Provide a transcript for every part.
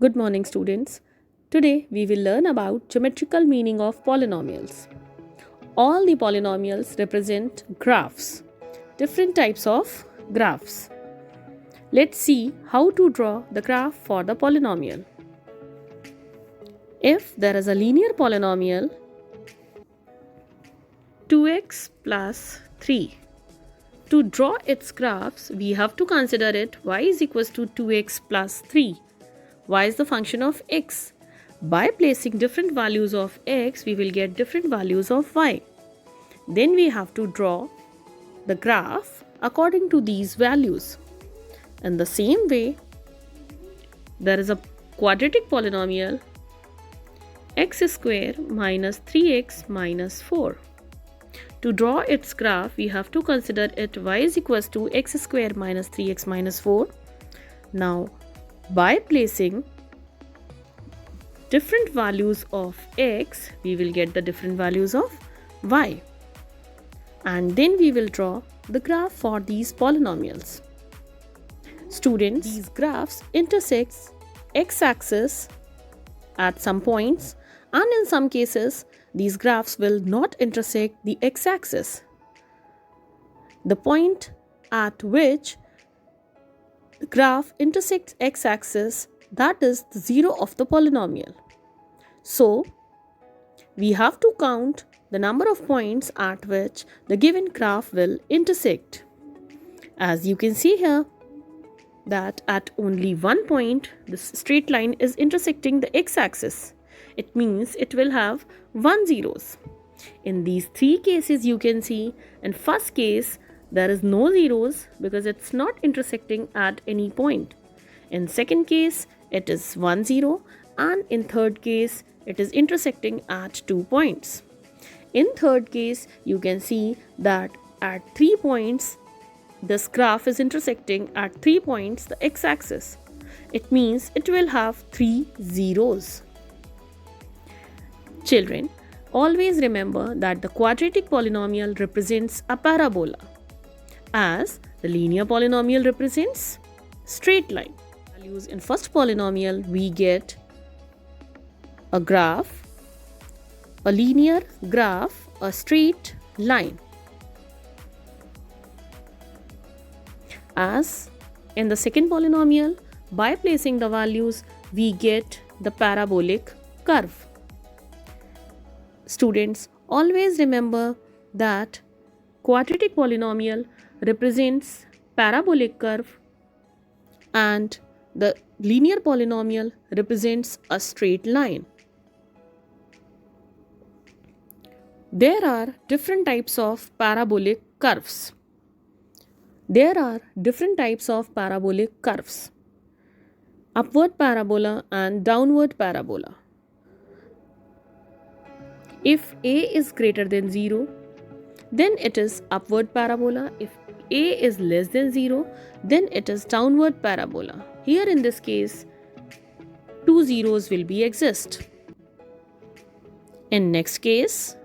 Good morning, students. Today we will learn about geometrical meaning of polynomials. All the polynomials represent graphs, different types of graphs. Let's see how to draw the graph for the polynomial. If there is a linear polynomial 2x plus 3, to draw its graphs, we have to consider it y is equals to 2x plus 3. Y is the function of x. By placing different values of x, we will get different values of y. Then we have to draw the graph according to these values. In the same way, there is a quadratic polynomial x square minus 3x minus 4. To draw its graph, we have to consider it y is equals to x square minus 3x minus 4. Now, by placing different values of x, we will get the different values of y. And then we will draw the graph for these polynomials. Students, these graphs intersect x-axis at some points, and in some cases, these graphs will not intersect the x-axis. The point at which the graph intersects x-axis, that is the zero of the polynomial. So, we have to count the number of points at which the given graph will intersect. As you can see here, that at only one point, this straight line is intersecting the x-axis. It means it will have 1 zeros. In these three cases, you can see, in first case, there is no zeros because it's not intersecting at any point. In second case, it is 1 0, and in third case, it is intersecting at 2 points. In third case, you can see that at 3 points, this graph is intersecting at 3 points the x-axis. It means it will have 3 zeros. Children, always remember that the quadratic polynomial represents a parabola, as the linear polynomial represents straight line. Values in first polynomial, we get a graph, a linear graph, a straight line. As in the second polynomial, by placing the values, we get the parabolic curve. Students, always remember that quadratic polynomial represents parabolic curve and the linear polynomial represents a straight line. There are different types of parabolic curves. There are different types of parabolic curves: upward parabola and downward parabola. If a is greater than 0, then it is upward parabola. If a is less than 0, then it is downward parabola. Here in this case, 2 zeros will be exist. In next case,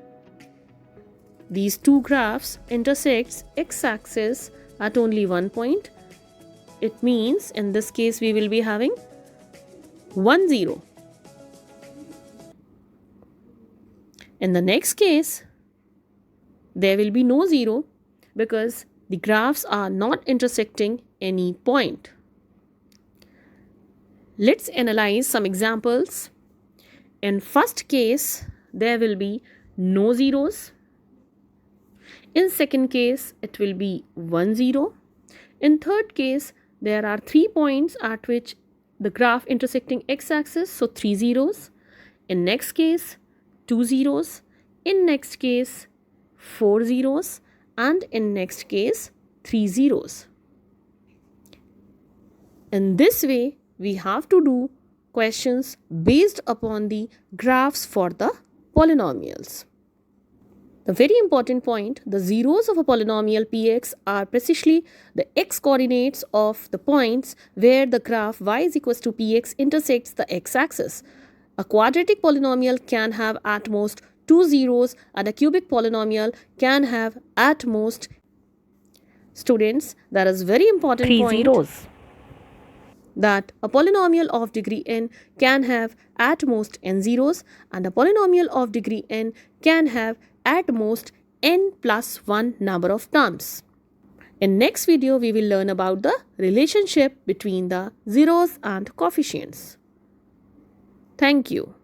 these two graphs intersects x-axis at only one point. It means in this case we will be having 1 0. In the next case, there will be no 0 because the graphs are not intersecting any point. Let's analyze some examples. In first case, there will be no zeros. In second case, it will be 1 0. In third case, there are 3 points at which the graph intersecting x-axis, so 3 zeros. In next case, 2 zeros. In next case, 4 zeros. And in next case, 3 zeros. In this way, we have to do questions based upon the graphs for the polynomials. The very important point, the zeros of a polynomial px are precisely the x coordinates of the points where the graph y is equals to px intersects the x-axis. A quadratic polynomial can have at most 2 zeros and a cubic polynomial can have at most, students, that is very important 3 point. zeros. that a polynomial of degree n can have at most n zeros and a polynomial of degree n can have at most n plus 1 number of terms. In next video, we will learn about the relationship between the zeros and coefficients. Thank you.